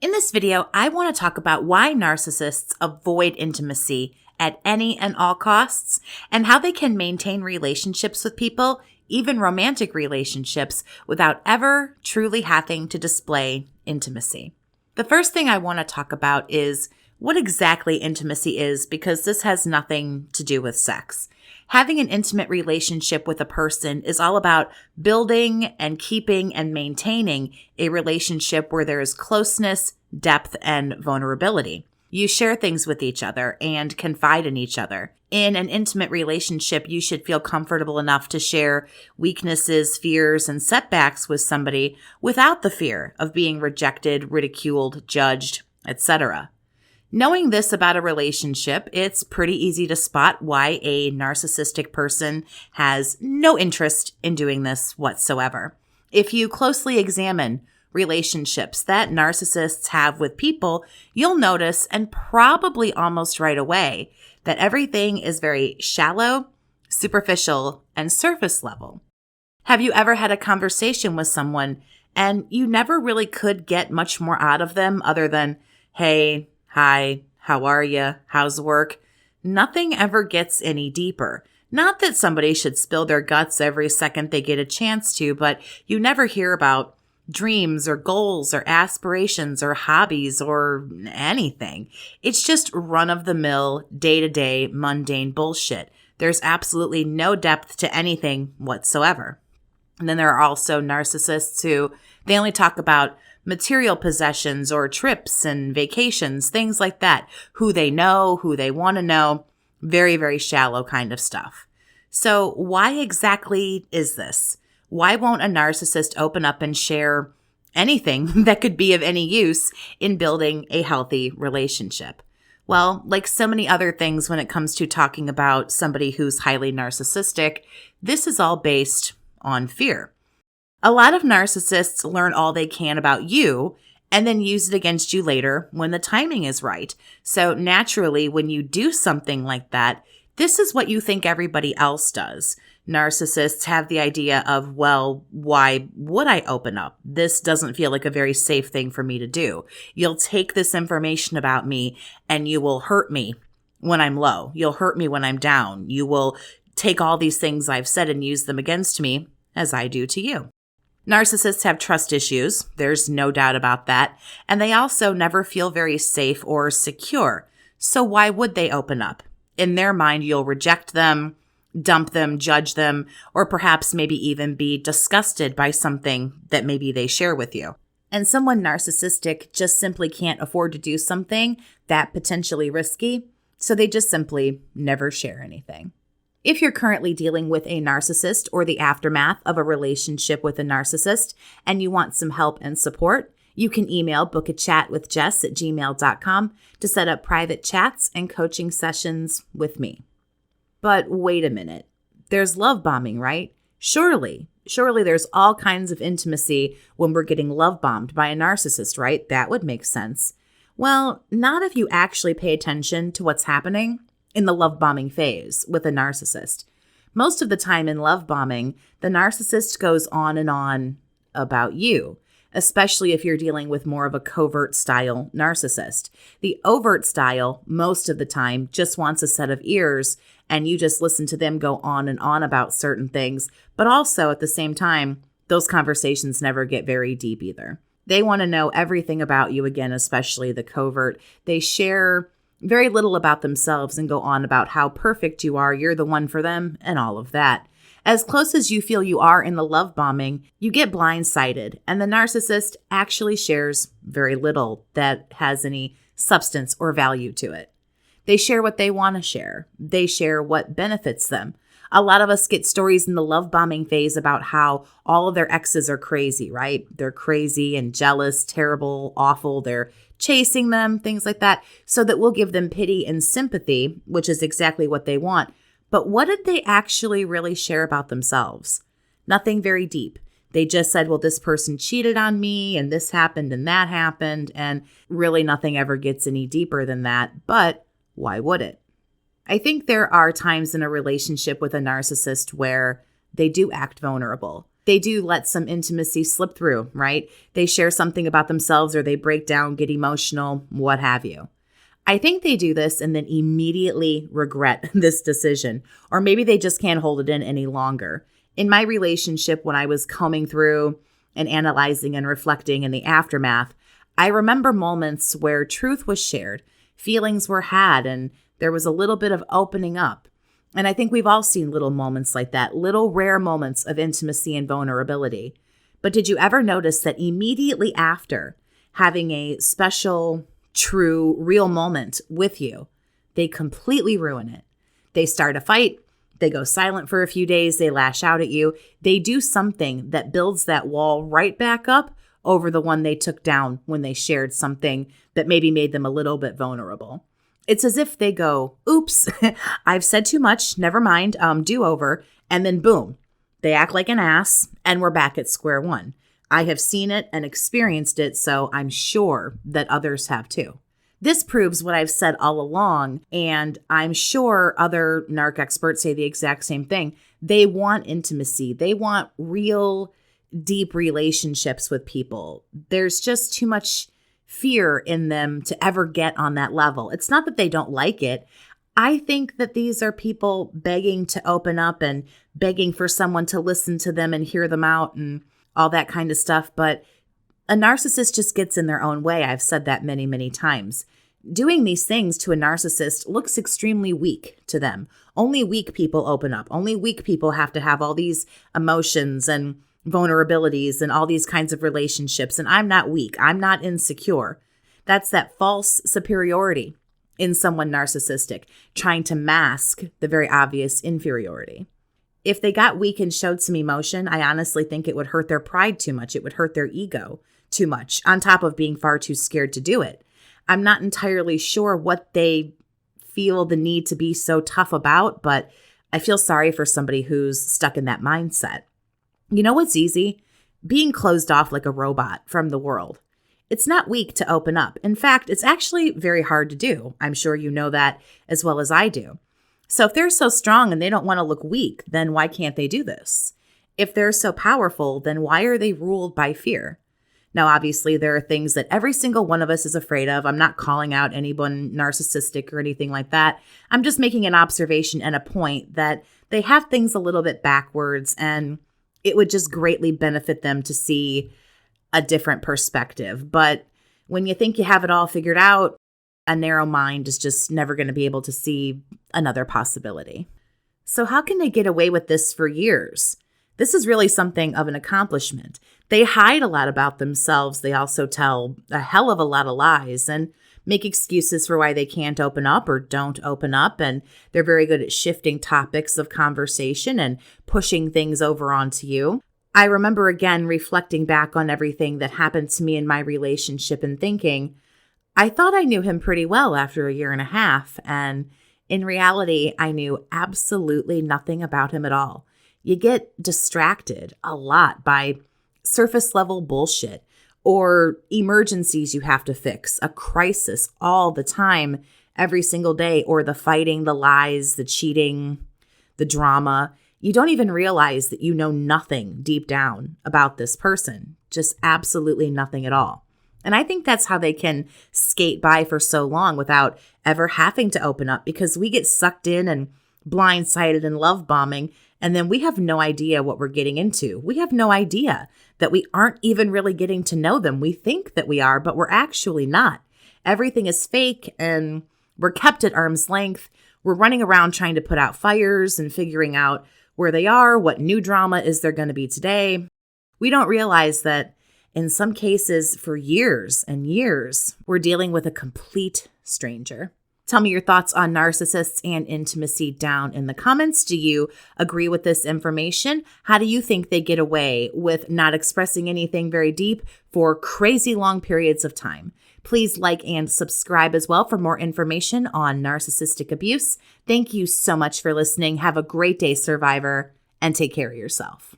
In this video, I want to talk about why narcissists avoid intimacy at any and all costs, and how they can maintain relationships with people, even romantic relationships, without ever truly having to display intimacy. The first thing I want to talk about is what exactly intimacy is, because this has nothing to do with sex. Having an intimate relationship with a person is all about building and keeping and maintaining a relationship where there is closeness, depth, and vulnerability. You share things with each other and confide in each other. In an intimate relationship, you should feel comfortable enough to share weaknesses, fears, and setbacks with somebody without the fear of being rejected, ridiculed, judged, etc. Knowing this about a relationship, it's pretty easy to spot why a narcissistic person has no interest in doing this whatsoever. If you closely examine relationships that narcissists have with people, you'll notice, and probably almost right away, that everything is very shallow, superficial, and surface level. Have you ever had a conversation with someone and you never really could get much more out of them other than, hey, hi, how are you? How's work? Nothing ever gets any deeper. Not that somebody should spill their guts every second they get a chance to, but you never hear about dreams or goals or aspirations or hobbies or anything. It's just run-of-the-mill, day-to-day, mundane bullshit. There's absolutely no depth to anything whatsoever. And then there are also narcissists who, they only talk about material possessions or trips and vacations, things like that. Who they know, who they want to know, very, very shallow kind of stuff. So why exactly is this? Why won't a narcissist open up and share anything that could be of any use in building a healthy relationship? Well, like so many other things when it comes to talking about somebody who's highly narcissistic, this is all based on fear. A lot of narcissists learn all they can about you and then use it against you later when the timing is right. So naturally, when you do something like that, this is what you think everybody else does. Narcissists have the idea of, well, why would I open up? This doesn't feel like a very safe thing for me to do. You'll take this information about me and you will hurt me when I'm low. You'll hurt me when I'm down. You will take all these things I've said and use them against me as I do to you. Narcissists have trust issues. There's no doubt about that. And they also never feel very safe or secure. So why would they open up? In their mind, you'll reject them, dump them, judge them, or perhaps maybe even be disgusted by something that maybe they share with you. And someone narcissistic just simply can't afford to do something that potentially risky, so they just simply never share anything. If you're currently dealing with a narcissist or the aftermath of a relationship with a narcissist and you want some help and support, you can email BookAChatWithJess@gmail.com to set up private chats and coaching sessions with me. But wait a minute. There's love bombing, right? Surely there's all kinds of intimacy when we're getting love bombed by a narcissist, right? That would make sense. Well, not if you actually pay attention to what's happening in the love bombing phase with a narcissist. Most of the time in love bombing, the narcissist goes on and on about you, especially if you're dealing with more of a covert style narcissist. The overt style, most of the time, just wants a set of ears and you just listen to them go on and on about certain things. But also at the same time, those conversations never get very deep either. They want to know everything about you, again, especially the covert. They share very little about themselves and go on about how perfect you are, you're the one for them, and all of that. As close as you feel you are in the love bombing, you get blindsided, and the narcissist actually shares very little that has any substance or value to it. They share what they want to share. They share what benefits them. A lot of us get stories in the love bombing phase about how all of their exes are crazy, right? They're crazy and jealous, terrible, awful. They're chasing them, things like that, so that we'll give them pity and sympathy, which is exactly what they want. But what did they actually really share about themselves? Nothing very deep. They just said, well, this person cheated on me and this happened and that happened, and really nothing ever gets any deeper than that. But why would it? I think there are times in a relationship with a narcissist where they do act vulnerable. They do let some intimacy slip through, right? They share something about themselves or they break down, get emotional, what have you. I think they do this and then immediately regret this decision, or maybe they just can't hold it in any longer. In my relationship, when I was combing through and analyzing and reflecting in the aftermath, I remember moments where truth was shared, feelings were had, and there was a little bit of opening up. And I think we've all seen little moments like that, little rare moments of intimacy and vulnerability. But did you ever notice that immediately after having a special, true, real moment with you, they completely ruin it? They start a fight. They go silent for a few days. They lash out at you. They do something that builds that wall right back up over the one they took down when they shared something that maybe made them a little bit vulnerable. It's as if they go, oops, I've said too much, never mind, do over, and then boom, they act like an ass, and we're back at square one. I have seen it and experienced it, so I'm sure that others have too. This proves what I've said all along, and I'm sure other narc experts say the exact same thing. They want intimacy. They want real, deep relationships with people. There's just too much fear in them to ever get on that level. It's not that they don't like it. I think that these are people begging to open up and begging for someone to listen to them and hear them out and all that kind of stuff. But a narcissist just gets in their own way. I've said that many, many times. Doing these things to a narcissist looks extremely weak to them. Only weak people open up. Only weak people have to have all these emotions and vulnerabilities and all these kinds of relationships. And I'm not weak. I'm not insecure. That's that false superiority in someone narcissistic, trying to mask the very obvious inferiority. If they got weak and showed some emotion, I honestly think it would hurt their pride too much. It would hurt their ego too much, on top of being far too scared to do it. I'm not entirely sure what they feel the need to be so tough about, but I feel sorry for somebody who's stuck in that mindset. You know what's easy? Being closed off like a robot from the world. It's not weak to open up. In fact, it's actually very hard to do. I'm sure you know that as well as I do. So if they're so strong and they don't want to look weak, then why can't they do this? If they're so powerful, then why are they ruled by fear? Now, obviously, there are things that every single one of us is afraid of. I'm not calling out anyone narcissistic or anything like that. I'm just making an observation and a point that they have things a little bit backwards, and it would just greatly benefit them to see a different perspective. But when you think you have it all figured out, a narrow mind is just never going to be able to see another possibility. So how can they get away with this for years? This is really something of an accomplishment. They hide a lot about themselves. They also tell a hell of a lot of lies and make excuses for why they can't open up or don't open up. And they're very good at shifting topics of conversation and pushing things over onto you. I remember again reflecting back on everything that happened to me in my relationship and thinking, I thought I knew him pretty well after a year and a half. And in reality, I knew absolutely nothing about him at all. You get distracted a lot by surface level bullshit or emergencies you have to fix, a crisis all the time, every single day, or the fighting, the lies, the cheating, the drama. You don't even realize that you know nothing deep down about this person, just absolutely nothing at all. And I think that's how they can skate by for so long without ever having to open up, because we get sucked in and blindsided and love bombing, and then we have no idea what we're getting into. We have no idea that we aren't even really getting to know them. We think that we are, but we're actually not. Everything is fake and we're kept at arm's length. We're running around trying to put out fires and figuring out where they are, what new drama is there going to be today. We don't realize that in some cases for years and years, we're dealing with a complete stranger. Tell me your thoughts on narcissists and intimacy down in the comments. Do you agree with this information? How do you think they get away with not expressing anything very deep for crazy long periods of time? Please like and subscribe as well for more information on narcissistic abuse. Thank you so much for listening. Have a great day, survivor, and take care of yourself.